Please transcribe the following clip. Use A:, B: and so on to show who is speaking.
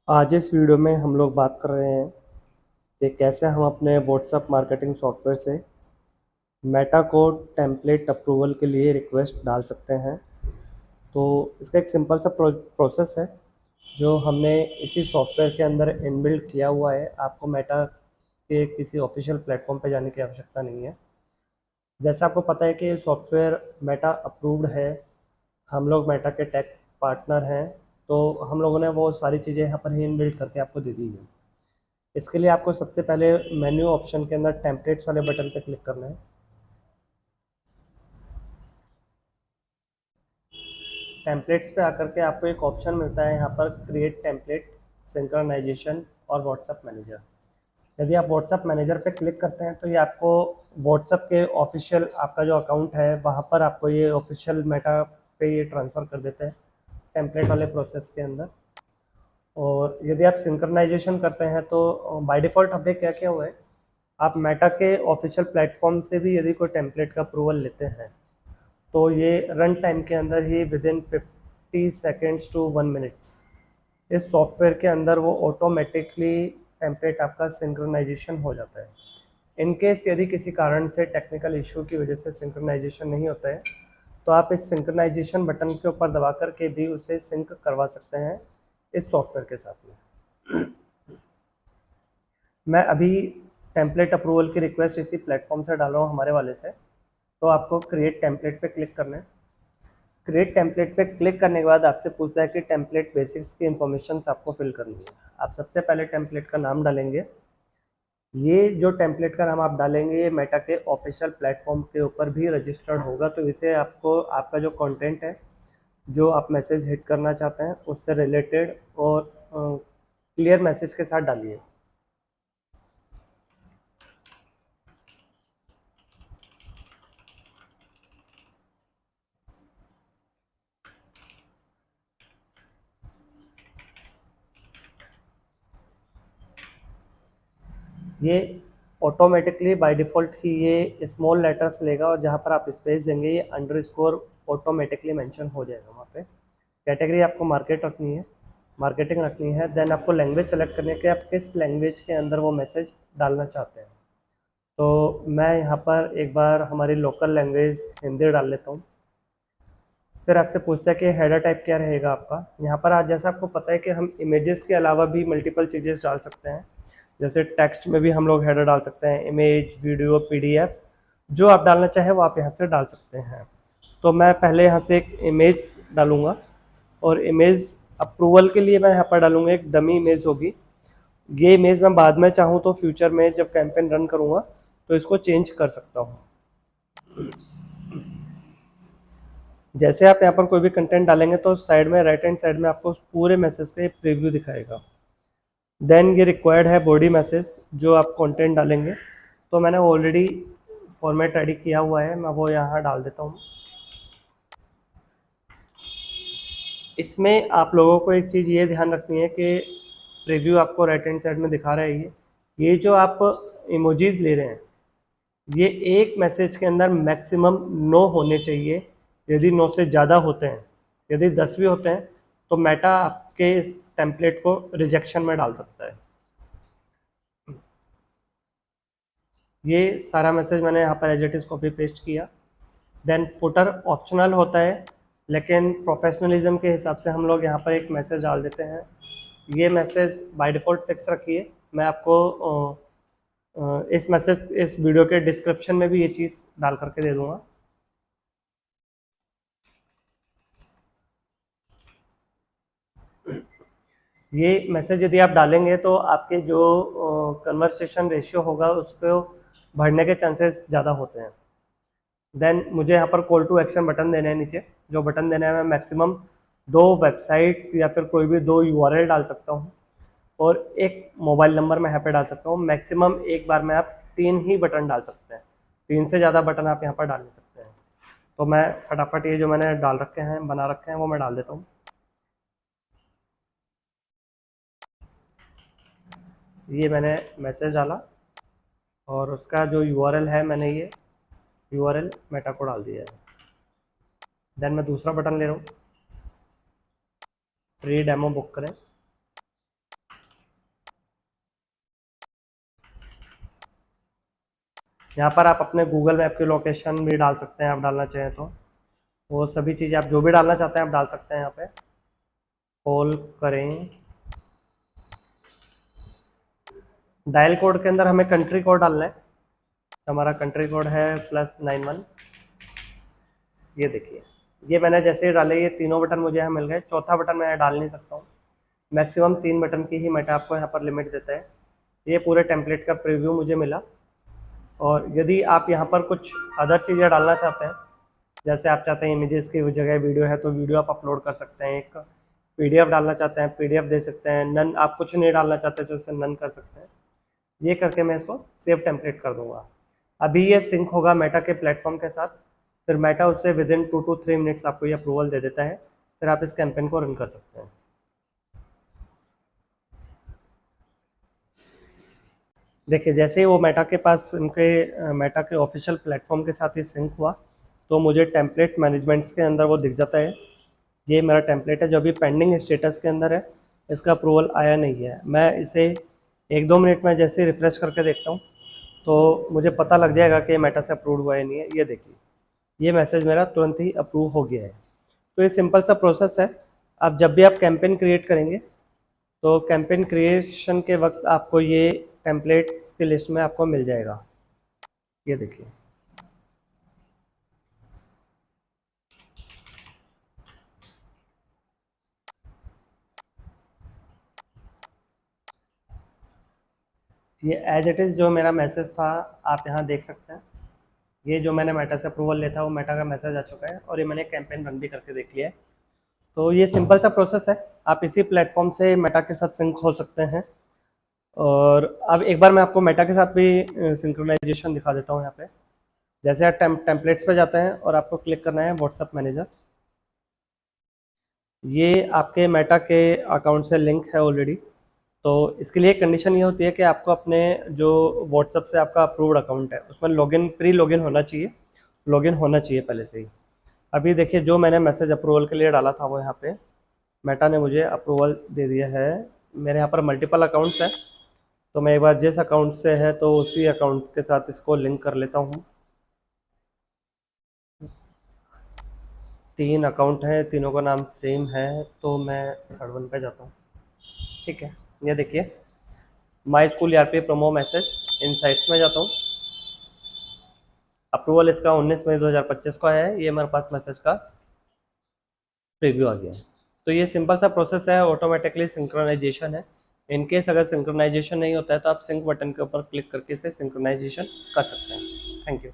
A: आज इस वीडियो में हम लोग बात कर रहे हैं कि कैसे हम अपने व्हाट्सएप मार्केटिंग सॉफ्टवेयर से मेटा को टेम्पलेट अप्रूवल के लिए रिक्वेस्ट डाल सकते हैं। तो इसका एक सिंपल सा प्रोसेस है जो हमने इसी सॉफ्टवेयर के अंदर इनबिल्ट किया हुआ है। आपको मेटा के किसी ऑफिशियल प्लेटफॉर्म पे जाने की आवश्यकता नहीं है। जैसे आपको पता है कि ये सॉफ्टवेयर मेटा अप्रूव्ड है, हम लोग मेटा के टेक पार्टनर हैं, तो हम लोगों ने वो सारी चीज़ें यहाँ पर ही इनबिल्ट करके आपको दे दी है। इसके लिए आपको सबसे पहले मेन्यू ऑप्शन के अंदर टेम्पलेट्स वाले बटन पर क्लिक करना है। टेम्पलेट्स पे आकर के आपको एक ऑप्शन मिलता है यहाँ पर क्रिएट टेम्पलेट, सिंक्रनाइजेशन और व्हाट्सएप मैनेजर। यदि आप व्हाट्सएप मैनेजर पे क्लिक करते हैं तो ये आपको व्हाट्सएप के ऑफिशियल आपका जो अकाउंट है वहाँ पर आपको ये ऑफिशियल मेटा पे ये ट्रांसफ़र कर देते हैं टेम्पलेट वाले प्रोसेस के अंदर। और यदि आप सिंक्रनाइजेशन करते हैं तो बाय डिफ़ॉल्ट हमने क्या किया हुआ है, आप मेटा के ऑफिशियल प्लेटफॉर्म से भी यदि कोई टेम्पलेट का अप्रूवल लेते हैं तो ये रन टाइम के अंदर ही within 50 seconds to 1 minutes इस सॉफ्टवेयर के अंदर वो ऑटोमेटिकली टेम्पलेट आपका सिंक्रोनाइजेशन हो जाता है। इन केस यदि किसी कारण से टेक्निकल इशू की वजह से सिंक्रोनाइजेशन नहीं होता है तो आप इस सिंक्रोनाइजेशन बटन के ऊपर दबा करके भी उसे सिंक करवा सकते हैं इस सॉफ्टवेयर के साथ में। मैं अभी टेम्पलेट अप्रूवल की रिक्वेस्ट इसी प्लेटफॉर्म से डाल रहा हूँ हमारे वाले से। तो आपको क्रिएट टेम्पलेट पे क्लिक करना है। क्रिएट टेम्पलेट पे क्लिक करने के बाद आपसे पूछता है कि टेम्पलेट बेसिक्स की इन्फॉर्मेशन आपको फिल करनी है। आप सबसे पहले टेम्पलेट का नाम डालेंगे। ये जो टेम्पलेट का नाम आप डालेंगे ये मेटा के ऑफिशियल प्लेटफॉर्म के ऊपर भी रजिस्टर्ड होगा, तो इसे आपको आपका जो कंटेंट है, जो आप मैसेज हिट करना चाहते हैं उससे रिलेटेड और क्लियर मैसेज के साथ डालिए। ये ऑटोमेटिकली बाय डिफ़ॉल्ट ही ये स्मॉल लेटर्स लेगा और जहाँ पर आप स्पेस देंगे ये अंडरस्कोर ऑटोमेटिकली मेंशन हो जाएगा वहाँ पे। कैटेगरी आपको मार्केट रखनी है, मार्केटिंग रखनी है। देन आपको लैंग्वेज सेलेक्ट करनी है कि आप किस लैंग्वेज के अंदर वो मैसेज डालना चाहते हैं। तो मैं यहाँ पर एक बार हमारी लोकल लैंग्वेज हिंदी डाल लेता हूँ। फिर आपसे पूछता है कि हेडर टाइप क्या रहेगा आपका। यहाँ पर आज जैसा आपको पता है कि हम इमेजेस के अलावा भी मल्टीपल चीज़ें डाल सकते हैं। जैसे टेक्स्ट में भी हम लोग हेडर डाल सकते हैं, इमेज, वीडियो, पीडीएफ, जो आप डालना चाहें वो आप यहाँ से डाल सकते हैं। तो मैं पहले यहाँ से एक इमेज डालूँगा और इमेज अप्रूवल के लिए मैं यहाँ पर डालूँगा एक डमी इमेज होगी। ये इमेज मैं बाद में चाहूँ तो फ्यूचर में जब कैंपेन रन करूँगा तो इसको चेंज कर सकता हूँ। जैसे आप यहाँ पर कोई भी कंटेंट डालेंगे तो साइड में राइट हैंड साइड में आपको पूरे मैसेज का प्रीव्यू दिखाएगा। देन ये रिक्वायर्ड है बॉडी मैसेज जो आप कंटेंट डालेंगे, तो मैंने ऑलरेडी फॉर्मेट रेडी किया हुआ है, मैं वो यहाँ डाल देता हूँ। इसमें आप लोगों को एक चीज़ ये ध्यान रखनी है कि प्रीव्यू आपको राइट हैंड साइड में दिखा रहा है। ये जो आप इमोजीज ले रहे हैं ये एक मैसेज के अंदर मैक्सिमम 9 होने चाहिए। यदि 9 से ज़्यादा होते हैं, यदि 10 भी होते हैं तो मेटा आपके इस टेम्पलेट को रिजेक्शन में डाल सकता है। ये सारा मैसेज मैंने यहाँ पर as it is copy paste किया। देन फुटर ऑप्शनल होता है, लेकिन प्रोफेशनलिज्म के हिसाब से हम लोग यहाँ पर एक मैसेज डाल देते हैं। ये मैसेज बाय डिफ़ॉल्ट फिक्स रखिए। मैं आपको इस मैसेज इस वीडियो के डिस्क्रिप्शन में भी ये चीज़ डाल करके दे दूँगा। ये मैसेज यदि आप डालेंगे तो आपके जो कन्वर्सेशन रेशियो होगा उसको बढ़ने के चांसेस ज़्यादा होते हैं। देन मुझे यहाँ पर कॉल टू एक्शन बटन देना है नीचे। जो बटन देना है मैं मैक्सिमम 2 वेबसाइट्स या फिर कोई भी 2 यूआरएल डाल सकता हूँ और एक मोबाइल नंबर मैं यहाँ पे डाल सकता हूँ। मैक्सिमम एक बार में आप 3 ही बटन डाल सकते हैं, 3 से ज़्यादा बटन आप यहाँ पर डाल नहीं सकते हैं। तो मैं फटाफट ये जो मैंने डाल रखे हैं, बना रखे हैं, वो मैं डाल देता हूँ। ये मैंने मैसेज डाला और उसका जो यूआरएल है मैंने ये यूआरएल मेटा को डाल दिया है। देन मैं दूसरा बटन ले रहा हूँ, फ्री डेमो बुक करें। यहाँ पर आप अपने गूगल मैप की लोकेशन भी डाल सकते हैं, आप डालना चाहें तो वो सभी चीज़ें आप जो भी डालना चाहते हैं आप डाल सकते हैं। यहाँ पे कॉल करें, डायल कोड के अंदर हमें कंट्री कोड डालना है। हमारा कंट्री कोड है +91। ये देखिए, ये मैंने जैसे ही डाले ये तीनों बटन मुझे यहाँ मिल गए। चौथा बटन मैं डाल नहीं सकता हूँ, मैक्सिमम 3 बटन की ही मेटा आपको यहाँ पर लिमिट देता है। ये पूरे टेम्पलेट का प्रीव्यू मुझे मिला। और यदि आप यहाँ पर कुछ अदर चीज़ें डालना चाहते हैं, जैसे आप चाहते हैं इमेजेस की जगह वीडियो है तो वीडियो आप अपलोड कर सकते हैं, एक पीडीएफ डालना चाहते हैं पीडीएफ दे सकते हैं, नन आप कुछ नहीं डालना चाहते तो उसे नन कर सकते हैं। ये करके मैं इसको सेव टेम्पलेट कर दूंगा। अभी ये सिंक होगा मेटा के प्लेटफॉर्म के साथ, फिर मेटा उससे विदिन 2 to 3 मिनट्स आपको ये अप्रूवल दे देता है, फिर आप इस कैंपेन को रन कर सकते हैं। देखिए, जैसे ही वो मेटा के पास उनके मेटा के ऑफिशियल प्लेटफॉर्म के साथ ही सिंक हुआ तो मुझे टेम्पलेट मैनेजमेंट्स के अंदर वो दिख जाता है। ये मेरा टेम्पलेट है जो अभी पेंडिंग स्टेटस के अंदर है, इसका अप्रूवल आया नहीं है। मैं इसे 1-2 मिनट में जैसे रिफ्रेश करके देखता हूँ तो मुझे पता लग जाएगा कि मेटा से अप्रूव हुआ है नहीं है। ये देखिए, ये मैसेज मेरा तुरंत ही अप्रूव हो गया है। तो ये सिंपल सा प्रोसेस है। अब जब भी आप कैंपेन क्रिएट करेंगे तो कैंपेन क्रिएशन के वक्त आपको ये टेम्पलेट्स की लिस्ट में आपको मिल जाएगा। ये देखिए, ये एज इट इज़ जो मेरा मैसेज था आप यहाँ देख सकते हैं। ये जो मैंने मेटा से अप्रूवल लिया था वो मेटा का मैसेज आ चुका है और ये मैंने कैंपेन रन भी करके देख लिया है। तो ये सिंपल सा प्रोसेस है, आप इसी प्लेटफॉर्म से मेटा के साथ सिंक हो सकते हैं। और अब एक बार मैं आपको मेटा के साथ भी सिंक्रोनाइजेशन दिखा देता हूँ। यहाँ पे जैसे आप टेम्पलेट्स पे जाते हैं और आपको क्लिक करना है व्हाट्सएप मैनेजर। ये आपके मेटा के अकाउंट से लिंक है ऑलरेडी। तो इसके लिए कंडीशन ये होती है कि आपको अपने जो व्हाट्सएप से आपका अप्रूव्ड अकाउंट है उसमें लॉगिन प्री लॉगिन होना चाहिए, लॉगिन होना चाहिए पहले से ही। अभी देखिए, जो मैंने मैसेज अप्रूवल के लिए डाला था वो यहाँ पे मेटा ने मुझे अप्रूवल दे दिया है। मेरे यहाँ पर मल्टीपल अकाउंट्स हैं, तो मैं एक बार जिस अकाउंट से है तो उसी अकाउंट के साथ इसको लिंक कर लेता हूँ। 3 अकाउंट हैं, तीनों का नाम सेम है, तो मैं थर्ड वन पे जाता हूँ। ठीक है, ये देखिए my school ERP promo message, in sites में जाता हूँ। अप्रूवल इसका 19 मई 2025 का है, ये मेरे पास मैसेज का प्रीव्यू आ गया है। तो ये सिंपल सा प्रोसेस है, ऑटोमेटिकली सिंक्रोनाइजेशन है। इनकेस अगर सिंक्रोनाइजेशन नहीं होता है तो आप सिंक बटन के ऊपर क्लिक करके इसे सिंक्रोनाइजेशन कर सकते हैं। Thank you.